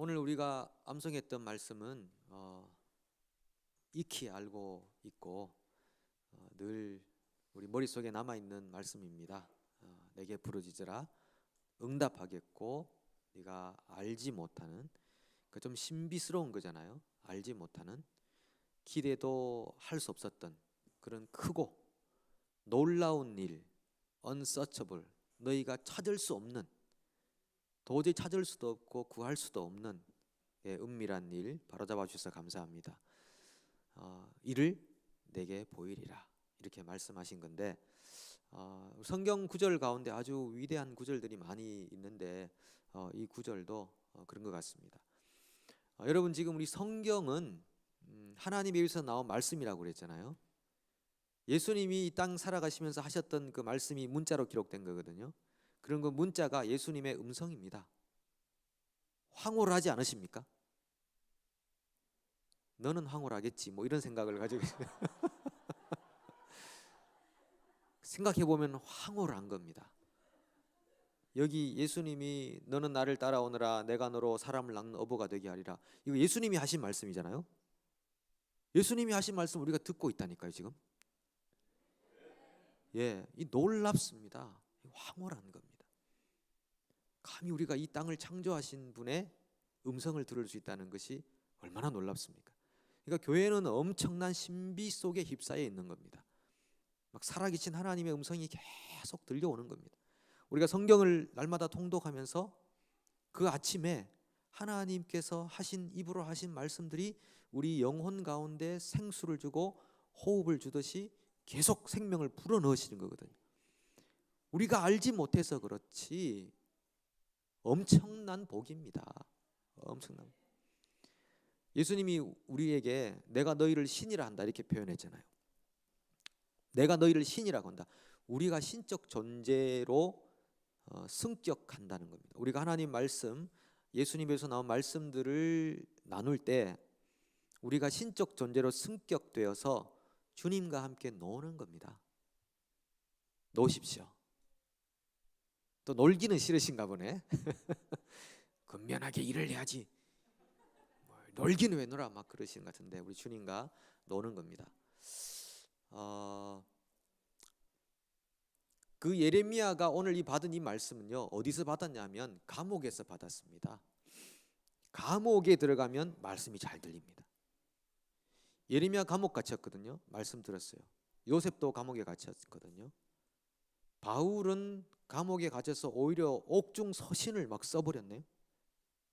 오늘 우리가 암송했던 말씀은 익히 알고 있고 늘 우리 머릿속에 남아있는 말씀입니다. 내게 부르짖으라 응답하겠고 네가 알지 못하는, 그 좀 신비스러운 거잖아요. 알지 못하는, 기대도 할 수 없었던 그런 크고 놀라운 일, unsearchable, 너희가 찾을 수 없는, 도저히 찾을 수도 없고 구할 수도 없는 은밀한 일 바로잡아 주셔서 감사합니다. 이를 내게 보이리라, 이렇게 말씀하신 건데, 성경 구절 가운데 아주 위대한 구절들이 많이 있는데 이 구절도 그런 것 같습니다. 여러분, 지금 우리 성경은 하나님의 입에서 나온 말씀이라고 그랬잖아요. 예수님이 이 땅 살아가시면서 하셨던 그 말씀이 문자로 기록된 거거든요. 그런 그 문자가 예수님의 음성입니다. 황홀 하지 않으십니까? 너는 황홀하겠지, 뭐 이런 생각을 가지고 생각해보면 황홀한 겁니다. 여기 예수님이 너는 나를 따라오너라 내가 너로 사람을 낳는 어부가 되게 하리라, 이거 예수님이 하신 말씀이잖아요. 예수님이 하신 말씀 우리가 듣고 있다니까요 지금. 이 놀랍습니다. 황홀한 겁니다. 감히 우리가 이 땅을 창조하신 분의 음성을 들을 수 있다는 것이 얼마나 놀랍습니까? 그러니까 교회는 엄청난 신비 속에 휩싸여 있는 겁니다. 막 살아계신 하나님의 음성이 계속 들려오는 겁니다. 우리가 성경을 날마다 통독하면서 그 아침에 하나님께서 하신, 입으로 하신 말씀들이 우리 영혼 가운데 생수를 주고 호흡을 주듯이 계속 생명을 불어넣으시는 거거든요. 우리가 알지 못해서 그렇지 엄청난 복입니다. 엄청난. 예수님이 우리에게 내가 너희를 신이라 한다 이렇게 표현했잖아요. 내가 너희를 신이라고 한다. 우리가 신적 존재로 승격한다는 겁니다. 우리가 하나님 말씀, 예수님에서 나온 말씀들을 나눌 때 우리가 신적 존재로 승격되어서 주님과 함께 노는 겁니다. 노십시오. 또 놀기는 싫으신가 보네. 근면하게 일을 해야지, 놀기는 왜 놀아, 막 그러시는 것 같은데 우리 주님과 노는 겁니다. 그 예레미야가 오늘 받은 이 말씀은요, 어디서 받았냐면 감옥에서 받았습니다. 감옥에 들어가면 말씀이 잘 들립니다. 예레미야 감옥 갇혔거든요. 말씀 들었어요. 요셉도 감옥에 갇혔거든요. 바울은 감옥에 갇혀서 오히려 옥중 서신을 막 써버렸네요.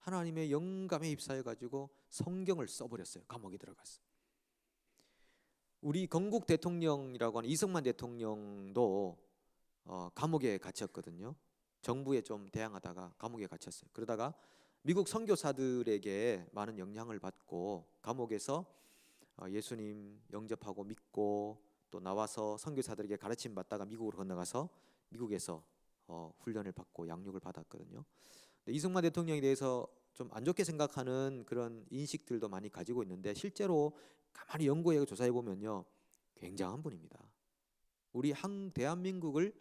하나님의 영감에 휩싸여 가지고 성경을 써버렸어요. 감옥에 들어가서. 우리 건국 대통령이라고 하는 이승만 대통령도 감옥에 갇혔거든요. 정부에 좀 대항하다가 감옥에 갇혔어요. 그러다가 미국 선교사들에게 많은 영향을 받고 감옥에서 예수님 영접하고 믿고 또 나와서 선교사들에게 가르침 받다가 미국으로 건너가서 미국에서 훈련을 받고 양육을 받았거든요. 이승만 대통령에 대해서 좀 안 좋게 생각하는 그런 인식들도 많이 가지고 있는데, 실제로 가만히 연구해 조사해 보면요, 굉장한 분입니다. 우리 대한민국을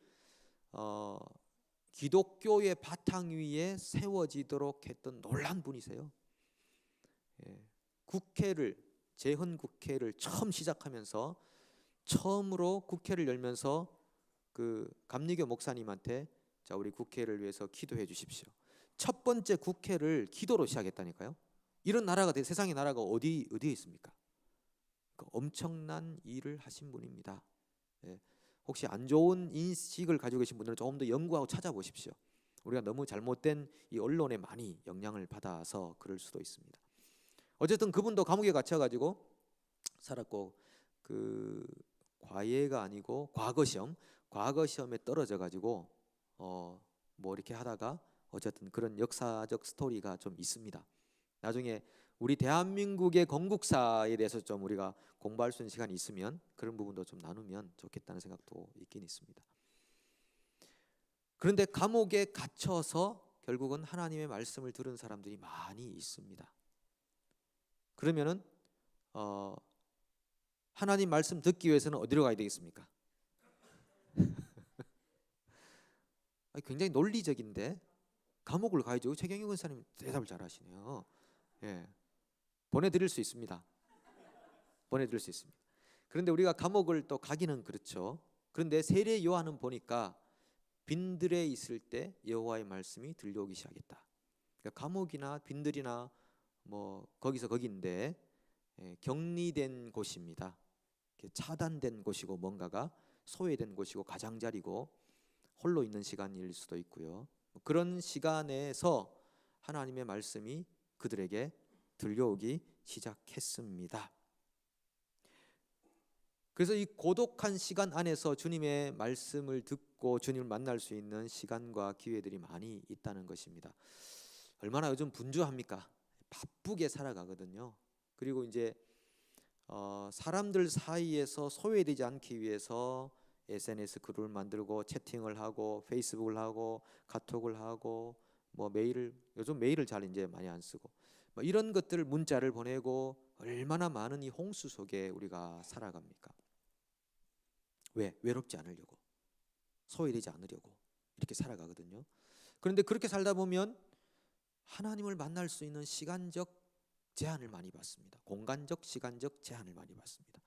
기독교의 바탕 위에 세워지도록 했던 놀란 분이세요. 국회를, 재헌국회를 처음 시작하면서 처음으로 국회를 열면서 그 감리교 목사님한테 자, 우리 국회를 위해서 기도해 주십시오. 첫 번째 국회를 기도로 시작했다니까요. 이런 나라가 세상의 나라가 어디에 있습니까? 엄청난 일을 하신 분입니다. 혹시 안 좋은 인식을 가지고 계신 분들은 조금 더 연구하고 찾아보십시오. 우리가 너무 잘못된 이 언론에 많이 영향을 받아서 그럴 수도 있습니다. 어쨌든 그분도 감옥에 갇혀가지고 살았고, 그 과외가 아니고 과거 시험에 떨어져가지고 뭐 이렇게 하다가 어쨌든 그런 역사적 스토리가 좀 있습니다. 나중에 우리 대한민국의 건국사에 대해서 좀 우리가 공부할 수 있는 시간이 있으면 그런 부분도 좀 나누면 좋겠다는 생각도 있긴 있습니다. 그런데 감옥에 갇혀서 결국은 하나님의 말씀을 들은 사람들이 많이 있습니다. 그러면은 하나님 말씀 듣기 위해서는 어디로 가야 되겠습니까? 굉장히 논리적인데 감옥을 가야죠. 최경영 권사님 대답을 잘 하시네요. 예, 보내드릴 수 있습니다. 보내드릴 수 있습니다. 그런데 우리가 감옥을 또 가기는 그렇죠. 그런데 세례 요한은 보니까 빈들에 있을 때 여호와의 말씀이 들려오기 시작했다. 그러니까 감옥이나 빈들이나 뭐 거기서 거기인데 격리된 곳입니다. 차단된 곳이고 뭔가가 소외된 곳이고 가장자리고 홀로 있는 시간일 수도 있고요. 그런 시간에서 하나님의 말씀이 그들에게 들려오기 시작했습니다. 그래서 이 고독한 시간 안에서 주님의 말씀을 듣고 주님을 만날 수 있는 시간과 기회들이 많이 있다는 것입니다. 얼마나 요즘 분주합니까? 바쁘게 살아가거든요. 그리고 이제 사람들 사이에서 소외되지 않기 위해서 SNS 글을 만들고 채팅을 하고 페이스북을 하고 카톡을 하고 뭐 요즘 메일을 잘 이제 많이 안 쓰고 뭐 이런 것들 문자를 보내고 얼마나 많은 이 홍수 속에 우리가 살아갑니까? 왜? 외롭지 않으려고, 소외되지 않으려고 이렇게 살아가거든요. 그런데 그렇게 살다 보면 하나님을 만날 수 있는 시간적 제한을 많이 받습니다. 공간적, 시간적 제한을 많이 받습니다.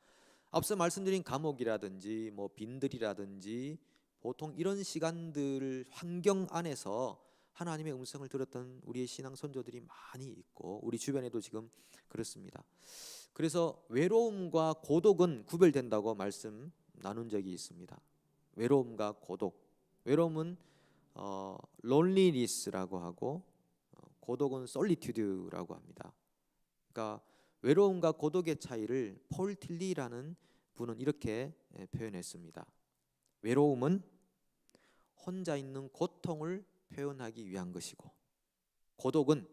앞서 말씀드린 감옥이라든지 뭐 빈들이라든지 보통 이런 시간들 환경 안에서 하나님의 음성을 들었던 우리의 신앙 선조들이 많이 있고 우리 주변에도 지금 그렇습니다. 그래서 외로움과 고독은 구별된다고 말씀 나눈 적이 있습니다. 외로움과 고독. 외로움은 loneliness라고 하고 고독은 solitude라고 합니다. 그러니까 외로움과 고독의 차이를 폴 틸리라는 분은 이렇게 표현했습니다. 외로움은 혼자 있는 고통을 표현하기 위한 것이고 고독은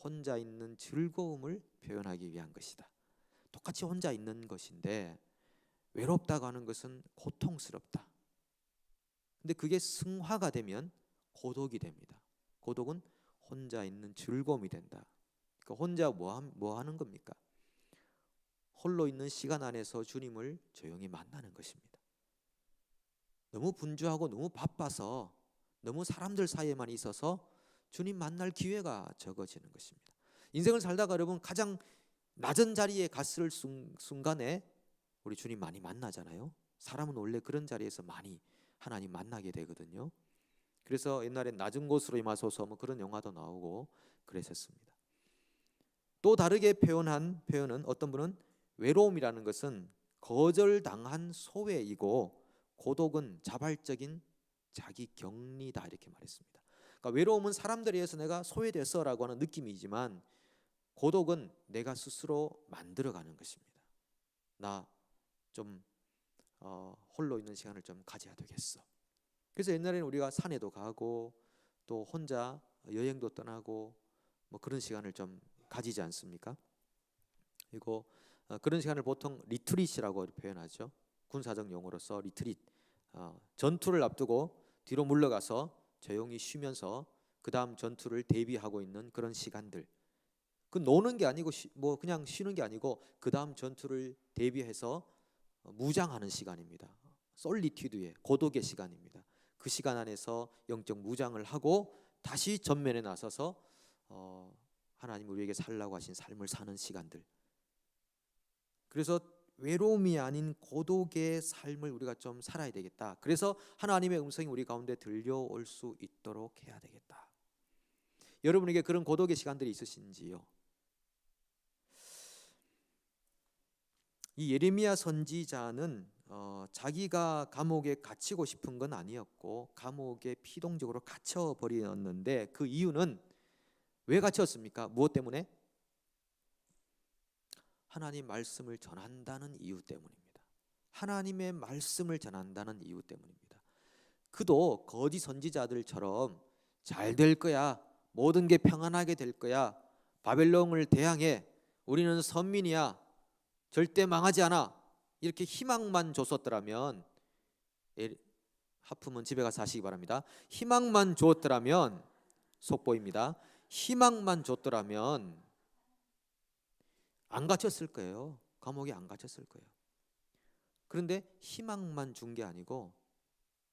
혼자 있는 즐거움을 표현하기 위한 것이다. 똑같이 혼자 있는 것인데 외롭다고 하는 것은 고통스럽다. 근데 그게 승화가 되면 고독이 됩니다. 고독은 혼자 있는 즐거움이 된다. 그러니까 혼자 뭐 하는 겁니까? 홀로 있는 시간 안에서 주님을 조용히 만나는 것입니다. 너무 분주하고 너무 바빠서 너무 사람들 사이에만 있어서 주님 만날 기회가 적어지는 것입니다. 인생을 살다가 여러분 가장 낮은 자리에 갔을 순간에 우리 주님 많이 만나잖아요. 사람은 원래 그런 자리에서 많이 하나님 만나게 되거든요. 그래서 옛날에 낮은 곳으로 임하소서 뭐 그런 영화도 나오고 그랬었습니다. 또 다르게 표현한 표현은 어떤 분은 외로움이라는 것은 거절당한 소외이고 고독은 자발적인 자기 격리다 이렇게 말했습니다. 그러니까 외로움은 사람들에 의해서 내가 소외됐어라고 하는 느낌이지만 고독은 내가 스스로 만들어가는 것입니다. 나 좀 홀로 있는 시간을 좀 가져야 되겠어. 그래서 옛날에는 우리가 산에도 가고 또 혼자 여행도 떠나고 뭐 그런 시간을 좀 가지지 않습니까? 그리고 그런 시간을 보통 리트릿이라고 표현하죠. 군사적 용어로서 리트릿. 전투를 앞두고 뒤로 물러가서 조용히 쉬면서 그 다음 전투를 대비하고 있는 그런 시간들. 그 노는 게 아니고 뭐 그냥 쉬는 게 아니고 그 다음 전투를 대비해서 무장하는 시간입니다. 솔리튜드의 고독의 시간입니다. 그 시간 안에서 영적 무장을 하고 다시 전면에 나서서 하나님 우리에게 살라고 하신 삶을 사는 시간들. 그래서 외로움이 아닌 고독의 삶을 우리가 좀 살아야 되겠다. 그래서 하나님의 음성이 우리 가운데 들려올 수 있도록 해야 되겠다. 여러분에게 그런 고독의 시간들이 있으신지요? 이 예레미야 선지자는 자기가 감옥에 갇히고 싶은 건 아니었고 감옥에 피동적으로 갇혀 버렸는데 그 이유는 왜 갇혔습니까? 무엇 때문에? 하나님 말씀을 전한다는 이유 때문입니다. 하나님의 말씀을 전한다는 이유 때문입니다. 그도 거짓 선지자들처럼 잘 될 거야, 모든 게 평안하게 될 거야, 바벨론을 대항해, 우리는 선민이야, 절대 망하지 않아, 이렇게 희망만 줬었더라면, 하품은 집에 가서 하시기 바랍니다. 희망만 줬더라면, 속보입니다. 희망만 줬더라면 안 갇혔을 거예요. 감옥에 안 갇혔을 거예요. 그런데 희망만 준 게 아니고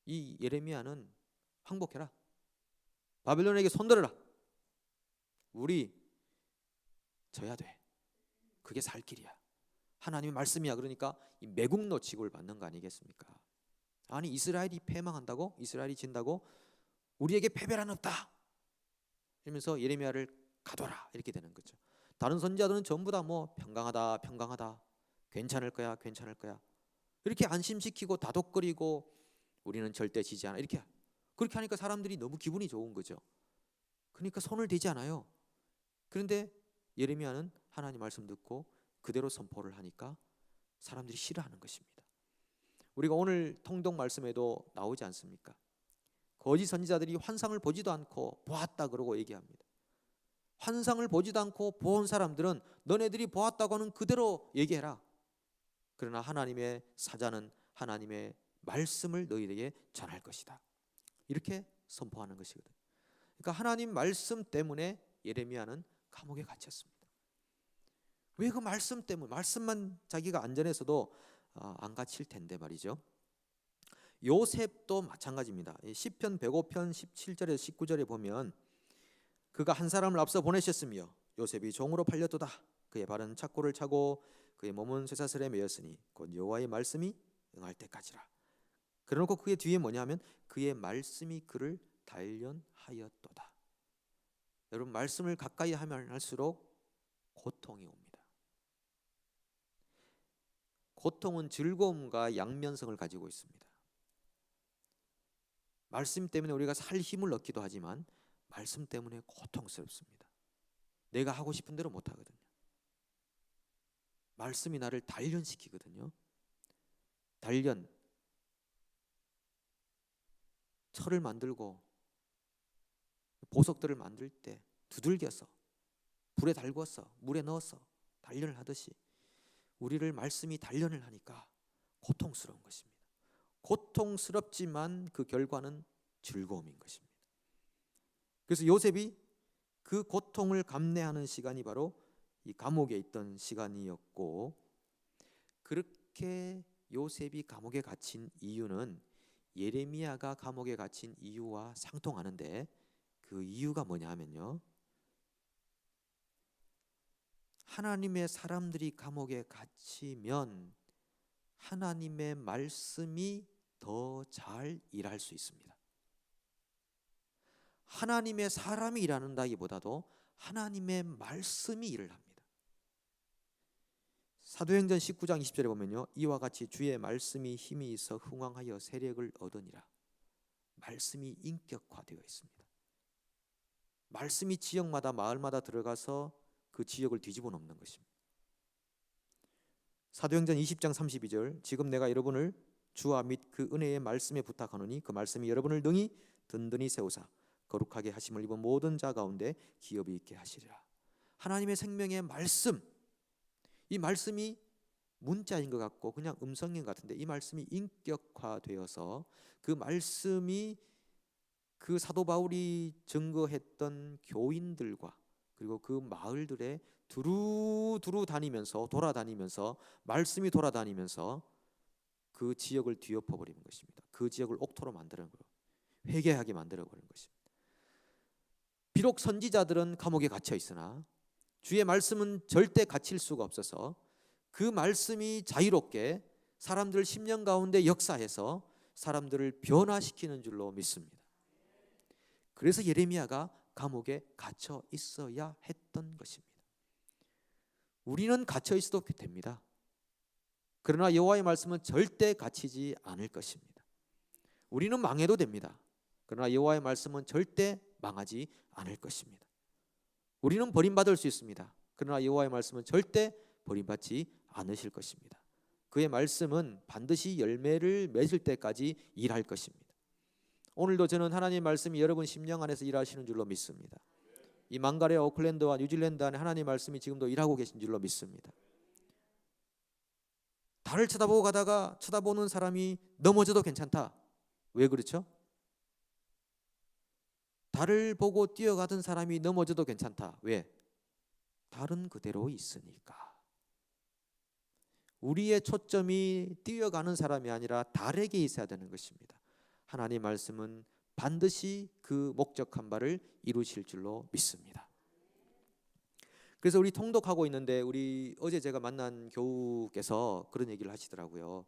이 예레미야는 항복해라, 바벨론에게 손들어라, 우리 져야 돼. 그게 살 길이야. 하나님의 말씀이야. 그러니까 이 매국노 취급을 받는 거 아니겠습니까? 아니 이스라엘이 패망한다고? 이스라엘이 진다고? 우리에게 패배란 없다. 이러면서 예레미야를 가둬라 이렇게 되는 거죠. 다른 선지자들은 전부 다 뭐 평강하다 평강하다 괜찮을 거야 괜찮을 거야 이렇게 안심시키고 다독거리고 우리는 절대 지지 않아 이렇게 그렇게 하니까 사람들이 너무 기분이 좋은 거죠. 그러니까 손을 대지 않아요. 그런데 예레미야는 하나님 말씀 듣고 그대로 선포를 하니까 사람들이 싫어하는 것입니다. 우리가 오늘 통독 말씀에도 나오지 않습니까? 거짓 선지자들이 환상을 보지도 않고 보았다 그러고 얘기합니다. 환상을 보지도 않고 본 사람들은 너네들이 보았다고 하는 그대로 얘기해라. 그러나 하나님의 사자는 하나님의 말씀을 너희에게 전할 것이다. 이렇게 선포하는 것이거든요. 그러니까 하나님 말씀 때문에 예레미야는 감옥에 갇혔습니다. 왜 그 말씀 때문에 말씀만 자기가 안전해서도 안 갇힐 텐데 말이죠. 요셉도 마찬가지입니다. 시편 105편 17절에서 19절에 보면 그가 한 사람을 앞서 보내셨으며 요셉이 종으로 팔렸도다. 그의 발은 착고를 차고 그의 몸은 쇠사슬에 매였으니 곧 여호와의 말씀이 응할 때까지라. 그래놓고 그의 뒤에 뭐냐면 그의 말씀이 그를 단련하였도다. 여러분 말씀을 가까이 하면 할수록 고통이 옵니다. 고통은 즐거움과 양면성을 가지고 있습니다. 말씀 때문에 우리가 살 힘을 얻기도 하지만 말씀 때문에 고통스럽습니다. 내가 하고 싶은 대로 못 하거든요. 말씀이 나를 단련시키거든요. 단련. 철을 만들고 보석들을 만들 때 두들겨서 불에 달궈서 물에 넣어서 단련을 하듯이 우리를 말씀이 단련을 하니까 고통스러운 것입니다. 고통스럽지만 그 결과는 즐거움인 것입니다. 그래서 요셉이 그 고통을 감내하는 시간이 바로 이 감옥에 있던 시간이었고, 그렇게 요셉이 감옥에 갇힌 이유는 예레미야가 감옥에 갇힌 이유와 상통하는데 그 이유가 뭐냐 하면요, 하나님의 사람들이 감옥에 갇히면 하나님의 말씀이 더 잘 일할 수 있습니다. 하나님의 사람이 일하는다기보다도 하나님의 말씀이 일을 합니다. 사도행전 19장 20절에 보면요, 이와 같이 주의 말씀이 힘이 있어 흥왕하여 세력을 얻으니라. 말씀이 인격화되어 있습니다. 말씀이 지역마다 마을마다 들어가서 그 지역을 뒤집어 놓는 것입니다. 사도행전 20장 32절 지금 내가 여러분을 주와 및 그 은혜의 말씀에 부탁하노니 그 말씀이 여러분을 능히 든든히 세우사 거룩하게 하심을 입은 모든 자 가운데 기업이 있게 하시리라. 하나님의 생명의 말씀, 이 말씀이 문자인 것 같고 그냥 음성인 것 같은데 이 말씀이 인격화되어서 그 말씀이 그 사도 바울이 증거했던 교인들과 그리고 그 마을들에 두루두루 다니면서 돌아다니면서 말씀이 돌아다니면서 그 지역을 뒤엎어버리는 것입니다. 그 지역을 옥토로 만드는 거예요. 회개하게 만들어버리는 것입니다. 비록 선지자들은 감옥에 갇혀 있으나 주의 말씀은 절대 갇힐 수가 없어서 그 말씀이 자유롭게 사람들 심령 가운데 역사해서 사람들을 변화시키는 줄로 믿습니다. 그래서 예레미야가 감옥에 갇혀 있어야 했던 것입니다. 우리는 갇혀 있어도 됩니다. 그러나 여호와의 말씀은 절대 갇히지 않을 것입니다. 우리는 망해도 됩니다. 그러나 여호와의 말씀은 절대 망하지 않을 것입니다. 우리는 버림받을 수 있습니다. 그러나 여호와의 말씀은 절대 버림받지 않으실 것입니다. 그의 말씀은 반드시 열매를 맺을 때까지 일할 것입니다. 오늘도 저는 하나님의 말씀이 여러분 심령 안에서 일하시는 줄로 믿습니다. 이 망가레 오클랜드와 뉴질랜드 안에 하나님의 말씀이 지금도 일하고 계신 줄로 믿습니다. 달을 쳐다보고 가다가 쳐다보는 사람이 넘어져도 괜찮다. 왜 그렇죠? 달을 보고 뛰어가던 사람이 넘어져도 괜찮다. 왜? 달은 그대로 있으니까. 우리의 초점이 뛰어가는 사람이 아니라 달에게 있어야 되는 것입니다. 하나님의 말씀은 반드시 그 목적한 바를 이루실 줄로 믿습니다. 그래서 우리 통독하고 있는데 우리 어제 제가 만난 교우께서 그런 얘기를 하시더라고요.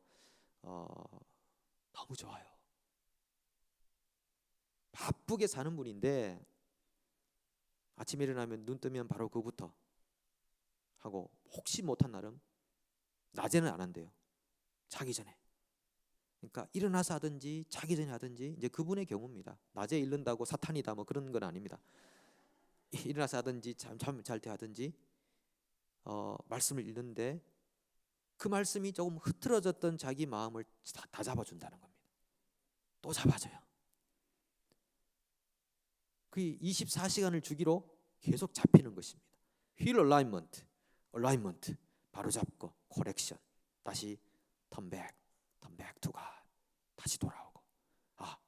너무 좋아요. 바쁘게 사는 분인데 아침에 일어나면 눈 뜨면 바로 그부터 하고, 혹시 못한 날은 낮에는 안 한대요. 자기 전에. 그러니까 일어나서 하든지 자기 전에 하든지, 이제 그분의 경우입니다. 낮에 읽는다고 사탄이다 뭐 그런 건 아닙니다. 일어나서 하든지 잠 잘 때 하든지 말씀을 읽는데 그 말씀이 조금 흐트러졌던 자기 마음을 다 잡아준다는 겁니다. 또 잡아줘요. 그 24시간을 주기로 계속 잡히는 것입니다. 휠 얼라이먼트 바로 잡고 코렉션, 다시 턴백 to God, 다시 돌아오고,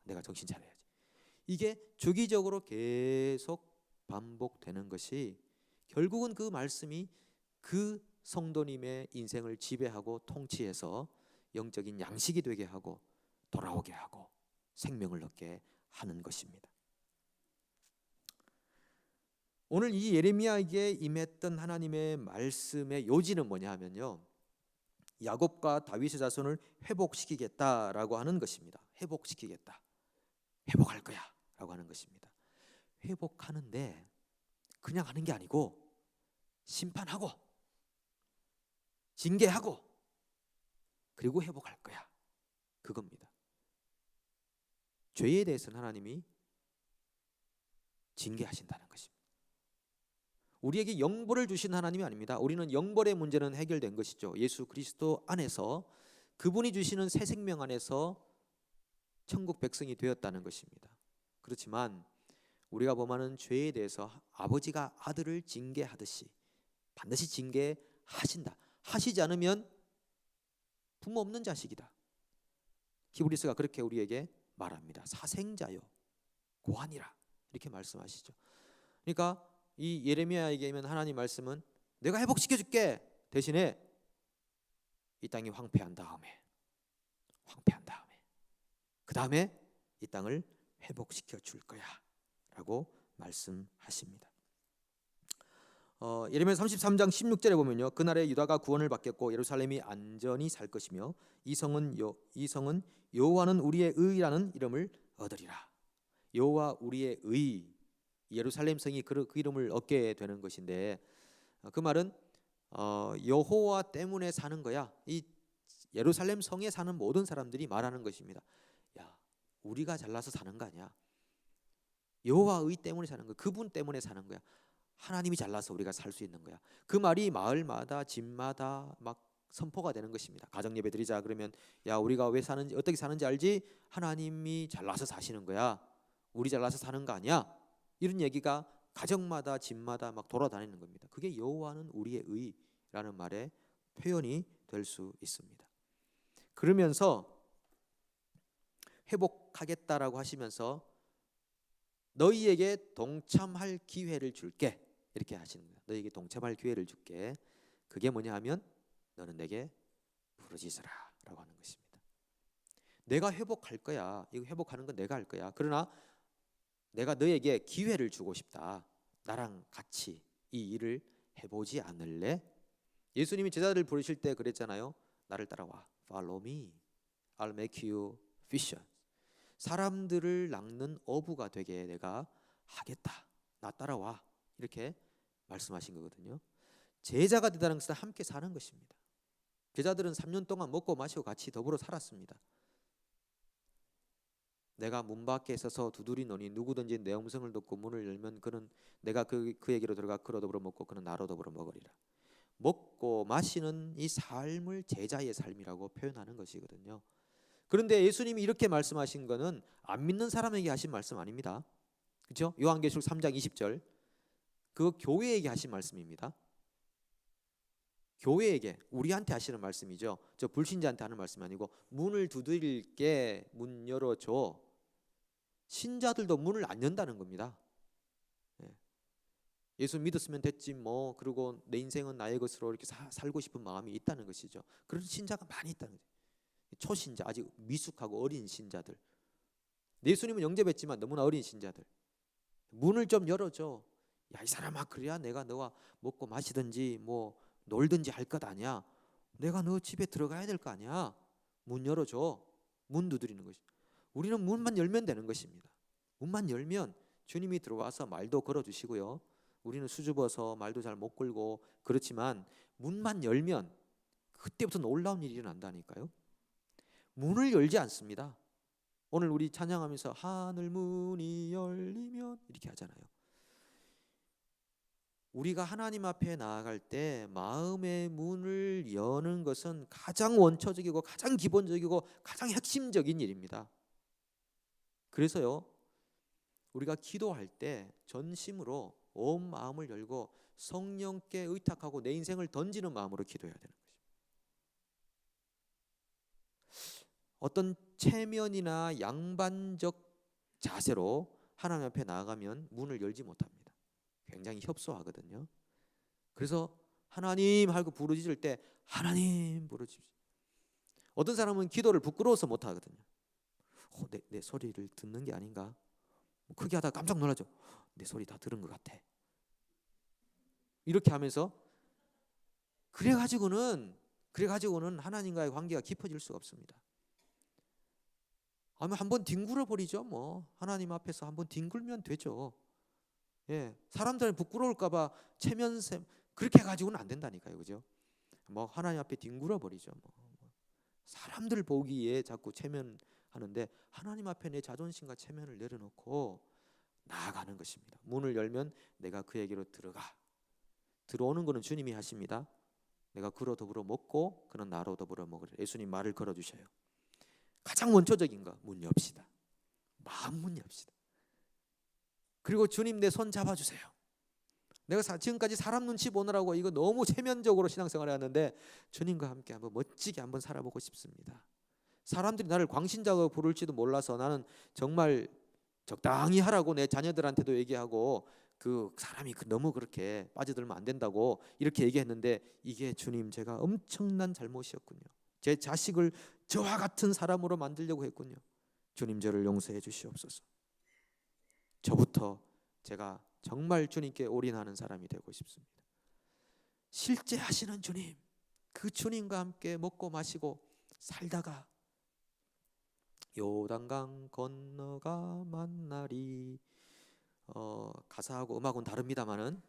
내가 정신 차려야지. 이게 주기적으로 계속 반복되는 것이 결국은 그 말씀이 그 성도님의 인생을 지배하고 통치해서 영적인 양식이 되게 하고 돌아오게 하고 생명을 얻게 하는 것입니다. 오늘 이 예레미야에게 임했던 하나님의 말씀의 요지는 뭐냐 하면요, 야곱과 다윗의 자손을 회복시키겠다라고 하는 것입니다. 회복시키겠다, 회복할 거야 라고 하는 것입니다. 회복하는데 그냥 하는 게 아니고 심판하고 징계하고 그리고 회복할 거야, 그겁니다. 죄에 대해서는 하나님이 징계하신다는 것입니다. 우리에게 영벌을 주신 하나님이 아닙니다. 우리는 영벌의 문제는 해결된 것이죠. 예수 그리스도 안에서, 그분이 주시는 새 생명 안에서 천국 백성이 되었다는 것입니다. 그렇지만 우리가 범하는 죄에 대해서 아버지가 아들을 징계하듯이 반드시 징계하신다. 하시지 않으면 부모 없는 자식이다. 히브리서가 그렇게 우리에게 말합니다. 사생자요 고환이라 이렇게 말씀하시죠. 그러니까 이 예레미야에게 있는 하나님 말씀은 내가 회복시켜줄게, 대신에 이 땅이 황폐한 다음에 그 다음에 이 땅을 회복시켜 줄 거야 라고 말씀하십니다. 예레미야 33장 16절에 보면요, 그날에 유다가 구원을 받겠고 예루살렘이 안전히 살 것이며 이 성은 여호와는 우리의 의라는 이름을 얻으리라. 여호와 우리의 의, 예루살렘 성이 그 이름을 얻게 되는 것인데, 그 말은 여호와 때문에 사는 거야. 이 예루살렘 성에 사는 모든 사람들이 말하는 것입니다. 야, 우리가 잘나서 사는 거 아니야. 여호와의 때문에 사는 거야. 그분 때문에 사는 거야. 하나님이 잘나서 우리가 살 수 있는 거야. 그 말이 마을마다 집마다 막 선포가 되는 것입니다. 가정 예배 드리자 그러면, 야, 우리가 왜 사는지, 어떻게 사는지 알지? 하나님이 잘나서 사시는 거야. 우리 잘나서 사는 거 아니야. 이런 얘기가 가정마다 집마다 막 돌아다니는 겁니다. 그게 여호와는 우리의 의라는 말의 표현이 될 수 있습니다. 그러면서 회복하겠다라고 하시면서 너희에게 동참할 기회를 줄게, 이렇게 하시는 거예요. 너희에게 동참할 기회를 줄게. 그게 뭐냐 하면 너는 내게 부르짖으라 라고 하는 것입니다. 내가 회복할 거야. 이거 회복하는 건 내가 할 거야. 그러나 내가 너에게 기회를 주고 싶다. 나랑 같이 이 일을 해보지 않을래? 예수님이 제자들을 부르실 때 그랬잖아요. 나를 따라와. Follow me. I'll make you fishers. 사람들을 낚는 어부가 되게 내가 하겠다. 나 따라와. 이렇게 말씀하신 거거든요. 제자가 되다는 것은 함께 사는 것입니다. 제자들은 3년 동안 먹고 마시고 같이 더불어 살았습니다. 내가 문 밖에 서서 두드리노니 누구든지 내 음성을 듣고 문을 열면 그는 내가 그에게로 들어가 그로 더불어 먹고 그는 나로 더불어 먹으리라. 먹고 마시는 이 삶을 제자의 삶이라고 표현하는 것이거든요. 그런데 예수님이 이렇게 말씀하신 거는 안 믿는 사람에게 하신 말씀 아닙니다. 그렇죠? 요한계시록 3장 20절 그 교회에게 하신 말씀입니다. 교회에게, 우리한테 하시는 말씀이죠. 저 불신자한테 하는 말씀이 아니고 문을 두드릴게, 문 열어줘. 신자들도 문을 안 연다는 겁니다. 예수 믿었으면 됐지 뭐, 그리고 내 인생은 나의 것으로 이렇게 살고 싶은 마음이 있다는 것이죠. 그런 신자가 많이 있다는 거죠. 초신자, 아직 미숙하고 어린 신자들. 예수님은 영접했지만 너무나 어린 신자들. 문을 좀 열어줘. 야, 이 사람아, 그래야 내가 너와 먹고 마시든지 뭐 놀든지 할 것 아니야. 내가 너 집에 들어가야 될 거 아니야. 문 열어줘. 문 두드리는 것이. 우리는 문만 열면 되는 것입니다. 문만 열면 주님이 들어와서 말도 걸어주시고요. 우리는 수줍어서 말도 잘 못 걸고 그렇지만 문만 열면 그때부터 놀라운 일이 일어난다니까요. 문을 열지 않습니다. 오늘 우리 찬양하면서 하늘 문이 열리면 이렇게 하잖아요. 우리가 하나님 앞에 나아갈 때 마음의 문을 여는 것은 가장 원초적이고 가장 기본적이고 가장 핵심적인 일입니다. 그래서요, 우리가 기도할 때 전심으로 온 마음을 열고 성령께 의탁하고 내 인생을 던지는 마음으로 기도해야 되는 것입니다. 어떤 체면이나 양반적 자세로 하나님 앞에 나아가면 문을 열지 못합니다. 굉장히 협소하거든요. 그래서 하나님 하고 부르짖을 때 하나님 부르짖습시오. 어떤 사람은 기도를 부끄러워서 못 하거든요. 내 소리를 듣는 게 아닌가? 크게 하다가 깜짝 놀라죠. 내 소리 다 들은 것 같아. 이렇게 하면서 그래가지고는 하나님과의 관계가 깊어질 수가 없습니다. 아니면 한번 뒹굴어 버리죠. 뭐 하나님 앞에서 한번 뒹굴면 되죠. 예, 사람들은 부끄러울까봐 체면샘 그렇게 가지고는 안 된다니까요, 그죠? 뭐 하나님 앞에 뒹굴어 버리죠. 뭐 사람들 보기에 자꾸 체면하는데 하나님 앞에 내 자존심과 체면을 내려놓고 나아가는 것입니다. 문을 열면 내가 그에게로 들어오는 것은 주님이 하십니다. 내가 그로 더불어 먹고 그는 나로 더불어 먹으리라. 예수님 말을 걸어주셔요. 가장 원초적인 거 문 엽시다. 마음 문 엽시다. 그리고 주님 내 손 잡아주세요. 내가 지금까지 사람 눈치 보느라고 이거 너무 체면적으로 신앙생활을 했는데 주님과 함께 한번 멋지게 한번 살아보고 싶습니다. 사람들이 나를 광신자고 부를지도 몰라서 나는 정말 적당히 하라고 내 자녀들한테도 얘기하고 그 사람이 너무 그렇게 빠져들면 안 된다고 이렇게 얘기했는데 이게 주님 제가 엄청난 잘못이었군요. 제 자식을 저와 같은 사람으로 만들려고 했군요. 주님 저를 용서해 주시옵소서. 저부터 제가 정말 주님께 올인하는 사람이 되고 싶습니다. 실제 하시는 주님, 그 주님과 함께 먹고 마시고 살다가 요단강 건너가 만나리. 가사하고 음악은 다릅니다만은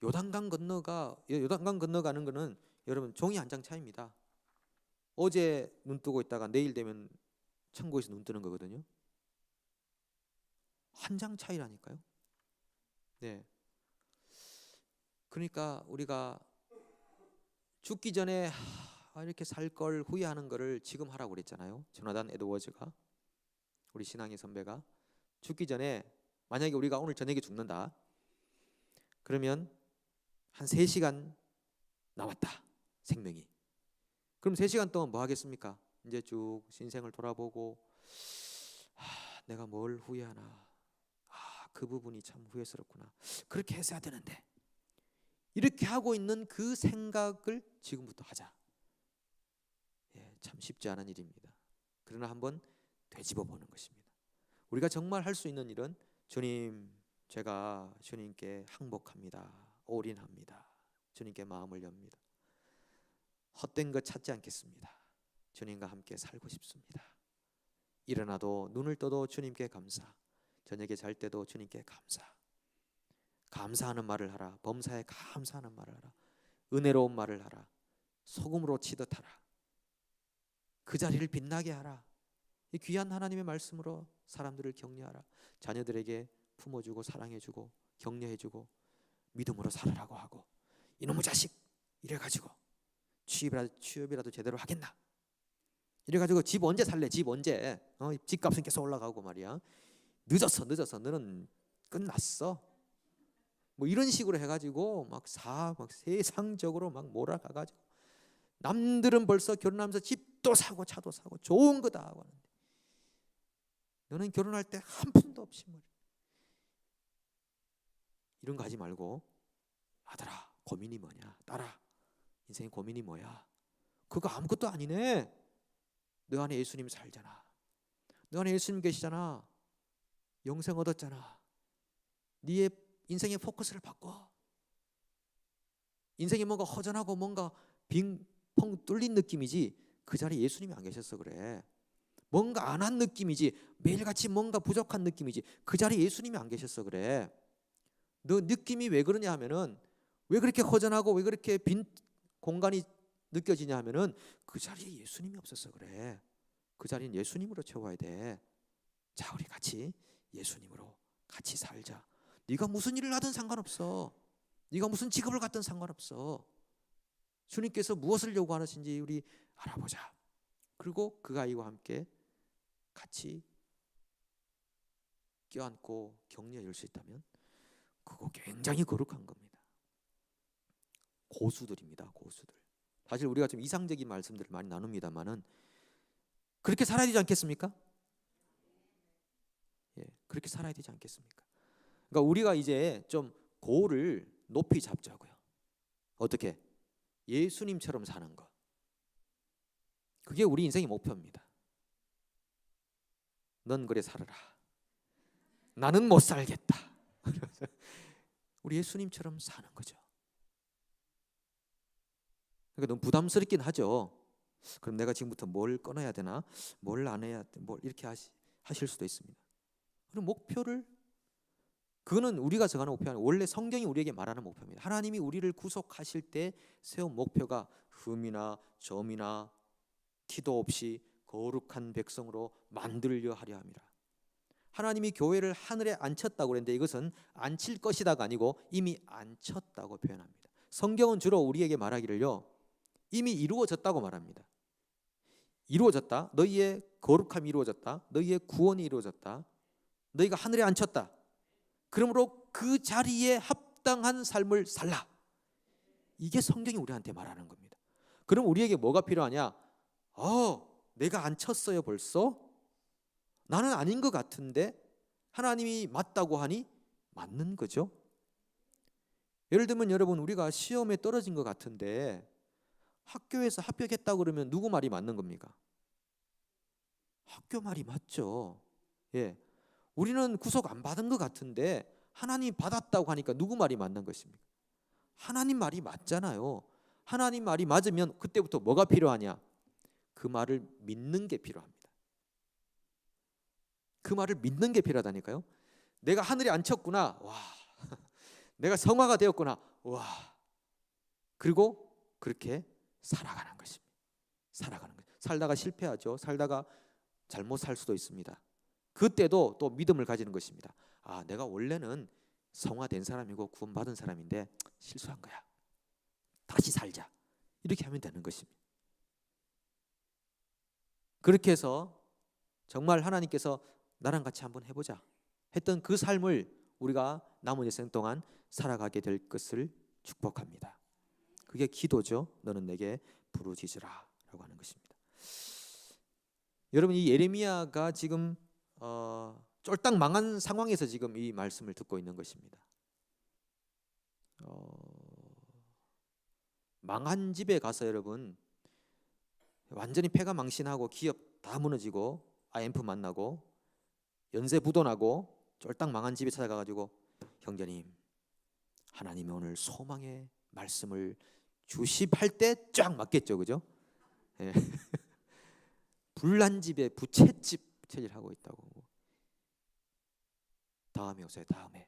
요단강 건너가는 거는 여러분 종이 한 장 차이입니다. 어제 눈 뜨고 있다가 내일 되면 천국에서 눈 뜨는 거거든요. 한 장 차이라니까요. 네. 그러니까 우리가 죽기 전에 이렇게 살 걸 후회하는 거를 지금 하라고 그랬잖아요. 조나단 에드워즈가, 우리 신앙의 선배가 죽기 전에 만약에 우리가 오늘 저녁에 죽는다. 그러면 한 3시간 남았다. 생명이. 그럼 3시간 동안 뭐 하겠습니까? 이제 쭉 인생을 돌아보고 내가 뭘 후회하나. 그 부분이 참 후회스럽구나. 그렇게 했어야 되는데. 이렇게 하고 있는 그 생각을 지금부터 하자. 참 쉽지 않은 일입니다. 그러나 한번 되짚어 보는 것입니다. 우리가 정말 할 수 있는 일은 주님, 제가 주님께 항복합니다. 올인합니다. 주님께 마음을 엽니다. 헛된 것 찾지 않겠습니다. 주님과 함께 살고 싶습니다. 일어나도 눈을 떠도 주님께 감사, 저녁에 잘 때도 주님께 감사. 감사하는 말을 하라. 범사에 감사하는 말을 하라. 은혜로운 말을 하라. 소금으로 치듯 하라. 그 자리를 빛나게 하라. 이 귀한 하나님의 말씀으로 사람들을 격려하라. 자녀들에게 품어주고 사랑해주고 격려해주고 믿음으로 살으라고 하고, 이놈의 자식 이래가지고 취업이라도 제대로 하겠나, 이래가지고 집 언제 살래, 집 언제, 집값은 계속 올라가고 말이야. 늦었어 너는 끝났어, 뭐 이런 식으로 해가지고 막 세상적으로 막 몰아가가지고 남들은 벌써 결혼하면서 집도 사고 차도 사고 좋은 거다 하고 하는데 너는 결혼할 때 한 푼도 없이 뭐 이런 거 하지 말고, 아들아 고민이 뭐냐, 딸아 인생의 고민이 뭐야, 그거 아무것도 아니네. 너 안에 예수님 살잖아. 너 안에 예수님 계시잖아. 영생 얻었잖아. 네의 인생의 포커스를 바꿔. 인생이 뭔가 허전하고 뭔가 빙펑 뚫린 느낌이지 그 자리에 예수님이 안 계셨어 그래. 뭔가 안 한 느낌이지 매일같이 뭔가 부족한 느낌이지 그 자리에 예수님이 안 계셨어 그래. 너 느낌이 왜 그러냐 하면은 왜 그렇게 허전하고 왜 그렇게 빈 공간이 느껴지냐 하면은 그 자리에 예수님이 없었어 그래. 그 자리는 예수님으로 채워야 돼. 자, 우리 같이 예수님으로 같이 살자. 네가 무슨 일을 하든 상관없어. 네가 무슨 직업을 갖든 상관없어. 주님께서 무엇을 요구하시는지 우리 알아보자. 그리고 그 아이와 함께 같이 껴안고 격려할 수 있다면 그거 굉장히 거룩한 겁니다. 고수들입니다. 고수들. 사실 우리가 좀 이상적인 말씀들을 많이 나눕니다만은 그렇게 살아야 되지 않겠습니까? 예, 그렇게 살아야 되지 않겠습니까? 그러니까 우리가 이제 좀 고를 높이 잡자고요. 어떻게? 예수님처럼 사는 것. 그게 우리 인생의 목표입니다. 넌 그래 살아라. 나는 못 살겠다. 우리 예수님처럼 사는 거죠. 그러니까 너무 부담스럽긴 하죠. 그럼 내가 지금부터 뭘 끊어야 되나? 뭘 안 해야 돼? 뭘 이렇게 하실 수도 있습니다. 그럼 목표를 그거는 우리가 정하는 목표 아니고 원래 성경이 우리에게 말하는 목표입니다. 하나님이 우리를 구속하실 때 세운 목표가 흠이나 점이나 티도 없이 거룩한 백성으로 만들려 하려 합니다. 하나님이 교회를 하늘에 앉혔다고 그랬는데 이것은 앉힐 것이다가 아니고 이미 앉혔다고 표현합니다. 성경은 주로 우리에게 말하기를요 이미 이루어졌다고 말합니다. 이루어졌다. 너희의 거룩함이 이루어졌다. 너희의 구원이 이루어졌다. 너희가 하늘에 앉혔다. 그러므로 그 자리에 합당한 삶을 살라. 이게 성경이 우리한테 말하는 겁니다. 그럼 우리에게 뭐가 필요하냐? 내가 앉혔어요 벌써? 나는 아닌 것 같은데 하나님이 맞다고 하니 맞는 거죠. 예를 들면 여러분 우리가 시험에 떨어진 것 같은데 학교에서 합격했다고 그러면 누구 말이 맞는 겁니까? 학교 말이 맞죠. 예, 우리는 구속 안 받은 것 같은데 하나님 받았다고 하니까 누구 말이 맞는 것입니까? 하나님 말이 맞잖아요. 하나님 말이 맞으면 그때부터 뭐가 필요하냐? 그 말을 믿는 게 필요합니다. 그 말을 믿는 게 필요하다니까요. 내가 하늘에 앉혔구나. 와. 내가 성화가 되었구나. 와. 그리고 그렇게 살아가는 것입니다. 살아가는 것. 살다가 실패하죠. 살다가 잘못 살 수도 있습니다. 그때도 또 믿음을 가지는 것입니다. 내가 원래는 성화된 사람이고 구원받은 사람인데 실수한 거야. 다시 살자. 이렇게 하면 되는 것입니다. 그렇게 해서 정말 하나님께서 나랑 같이 한번 해보자 했던 그 삶을 우리가 남은 일생 동안 살아가게 될 것을 축복합니다. 그게 기도죠. 너는 내게 부르짖으라 라고 하는 것입니다. 여러분 이 예레미야가 지금 쫄딱 망한 상황에서 지금 이 말씀을 듣고 있는 것입니다. 망한 집에 가서 여러분 완전히 폐가 망신하고 기업 다 무너지고 IMF 만나고 연쇄 부도나고 쫄딱 망한 집에 찾아가가지고 형제님 하나님이 오늘 소망의 말씀을 주십할 때 쫙 맞겠죠, 그죠? 예. 불난 집에 부채집 체질하고 있다고. 다음에 오세요, 다음에.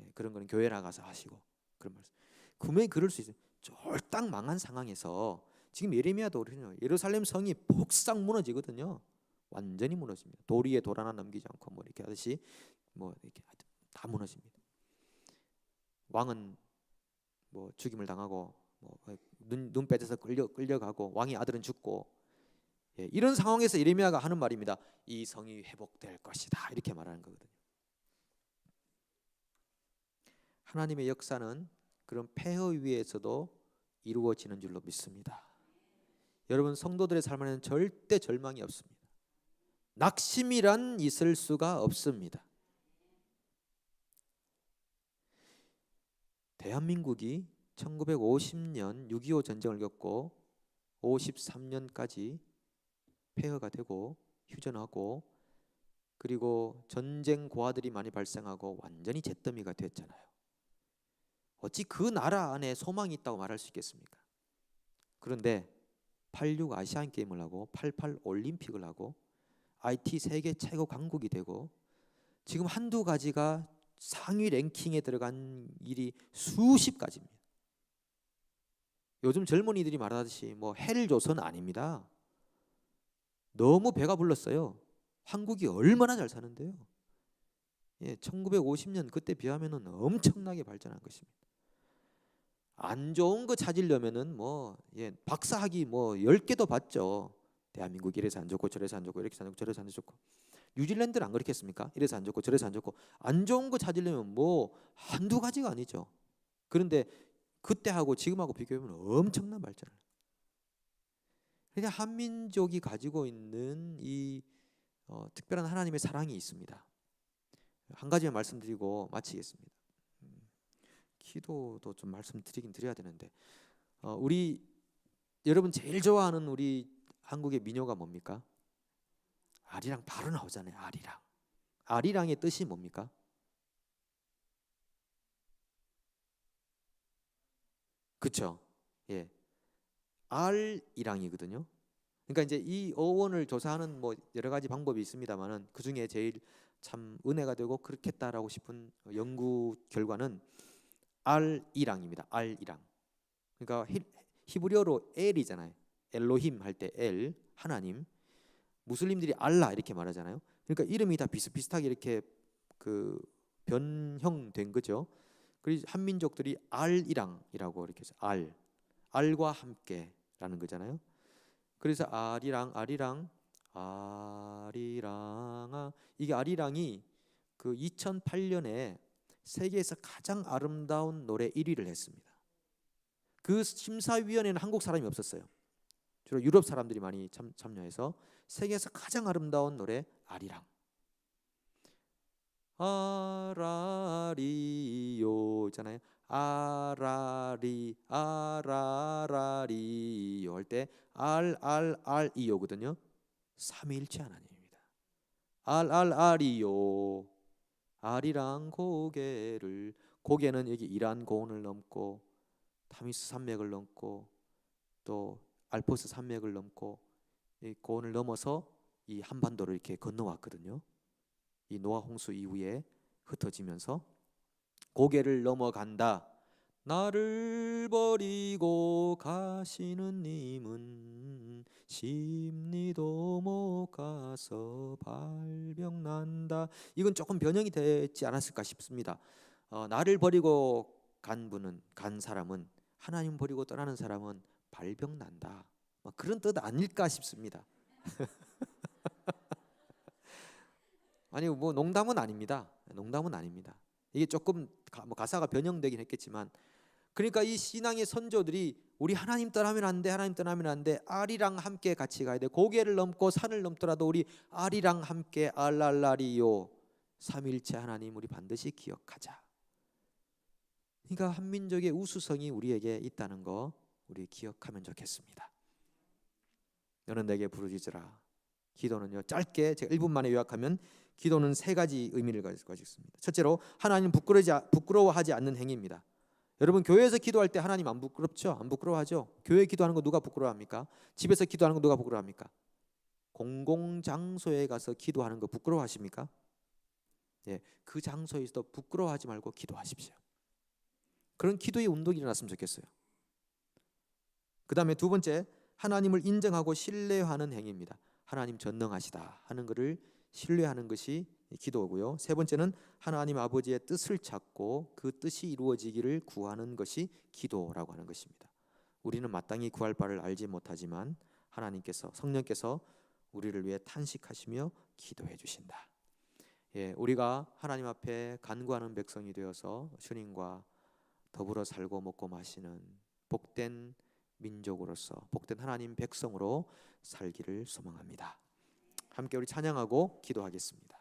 예, 그런 거는 교회 나가서 하시고 그런 말씀. 분명히 그럴 수 있어요. 쫄딱 망한 상황에서 지금 예레미야도 그러죠. 예루살렘 성이 폭삭 무너지거든요. 완전히 무너집니다. 도리에 돌 하나 남기지 않고 뭐 이렇게 하듯이 뭐 이렇게 다 무너집니다. 왕은 뭐 죽임을 당하고 뭐 눈 빼져서 끌려가고 왕의 아들은 죽고 이런 상황에서 예레미야가 하는 말입니다. 이 성이 회복될 것이다 이렇게 말하는 거거든요. 하나님의 역사는 그런 폐허 위에서도 이루어지는 줄로 믿습니다. 여러분 성도들의 삶에는 절대 절망이 없습니다. 낙심이란 있을 수가 없습니다. 대한민국이 1950년 6.25 전쟁을 겪고 53년까지 폐허가 되고 휴전하고 그리고 전쟁 고아들이 많이 발생하고 완전히 잿더미가 됐잖아요. 어찌 그 나라 안에 소망이 있다고 말할 수 있겠습니까? 그런데 86 아시안 게임을 하고 88 올림픽을 하고 IT 세계 최고 강국이 되고 지금 한두 가지가 상위 랭킹에 들어간 일이 수십 가지입니다. 요즘 젊은이들이 말하듯이 뭐 헬조선 아닙니다. 너무 배가 불렀어요. 한국이 얼마나 잘 사는데요. 1950년 그때 비하면은 엄청나게 발전한 것입니다. 안 좋은 거 찾으려면은 박사학위 10개도 받죠. 대한민국 이래서 안 좋고 저래서 안 좋고 이렇게 안 좋고 저래서 안 좋고. 뉴질랜드는 안 그렇겠습니까? 이래서 안 좋고 저래서 안 좋고. 안 좋은 거 찾으려면 한두 가지가 아니죠. 그런데 그때하고 지금하고 비교하면 엄청난 발전을. 그러니까 한민족이 가지고 있는 이 특별한 하나님의 사랑이 있습니다. 한 가지만 말씀드리고 마치겠습니다. 기도도 좀 말씀드리긴 드려야 되는데 우리 여러분 제일 좋아하는 우리 한국의 민요가 뭡니까? 아리랑 바로 나오잖아요. 아리랑. 아리랑의 뜻이 뭡니까? 그렇죠. 예, 알이랑이거든요. 그러니까 이제 이 어원을 조사하는 여러 가지 방법이 있습니다만은 그 중에 제일 참 은혜가 되고 그렇겠다라고 싶은 연구 결과는 알이랑입니다. 알이랑. 그러니까 히브리어로 엘이잖아요. 엘로힘 할 때 엘, 하나님. 무슬림들이 알라 이렇게 말하잖아요. 그러니까 이름이 다 비슷비슷하게 이렇게 그 변형된 거죠. 그래서 한민족들이 알이랑이라고 이렇게 해서 알과 함께라는 거잖아요. 그래서 아리랑 이게 아리랑이 그 2008년에 세계에서 가장 아름다운 노래 1위를 했습니다. 그 심사위원회는 한국 사람이 없었어요. 주로 유럽 사람들이 많이 참여해서 세계에서 가장 아름다운 노래 아리랑. 아라리요 있잖아요. 아라라리요 할 때 알이요거든요. 삼위일체 하나님입니다. 알이요. 아리랑 고개는 여기 이란 고원을 넘고 타미스 산맥을 넘고 또 알프스 산맥을 넘고 이 고원을 넘어서 이 한반도를 이렇게 건너왔거든요. 이 노아 홍수 이후에 흩어지면서 고개를 넘어간다. 나를 버리고 가시는 님은 심리도 못 가서 발병난다. 이건 조금 변형이 되지 않았을까 싶습니다. 나를 버리고 간 사람은 하나님 버리고 떠나는 사람은 발병난다. 그런 뜻 아닐까 싶습니다. 아니 농담은 아닙니다. 농담은 아닙니다. 이게 조금 가사가 변형되긴 했겠지만 그러니까 이 신앙의 선조들이 우리 하나님 떠나면 안 돼. 하나님 떠나면 안 돼. 아리랑 함께 같이 가야 돼. 고개를 넘고 산을 넘더라도 우리 아리랑 함께 알랄라리요. 삼일체 하나님 우리 반드시 기억하자. 그러니까 한민족의 우수성이 우리에게 있다는 거 우리 기억하면 좋겠습니다. 너는 내게 부르짖으라. 기도는요 짧게 제가 1분 만에 요약하면 기도는 세 가지 의미를 가지고 있습니다. 첫째로 하나님 부끄러워하지 않는 행위입니다. 여러분 교회에서 기도할 때 하나님 안 부끄럽죠? 안 부끄러워하죠? 교회 기도하는 거 누가 부끄러워합니까? 집에서 기도하는 거 누가 부끄러워합니까? 공공장소에 가서 기도하는 거 부끄러워하십니까? 그 장소에서도 부끄러워하지 말고 기도하십시오. 그런 기도의 운동이 일어났으면 좋겠어요. 그 다음에 두 번째 하나님을 인정하고 신뢰하는 행위입니다. 하나님 전능하시다 하는 것을 신뢰하는 것이 기도고요. 세 번째는 하나님 아버지의 뜻을 찾고 그 뜻이 이루어지기를 구하는 것이 기도라고 하는 것입니다. 우리는 마땅히 구할 바를 알지 못하지만 하나님께서 성령께서 우리를 위해 탄식하시며 기도해 주신다. 우리가 하나님 앞에 간구하는 백성이 되어서 주님과 더불어 살고 먹고 마시는 복된 민족으로서 복된 하나님 백성으로 살기를 소망합니다. 함께 우리 찬양하고 기도하겠습니다.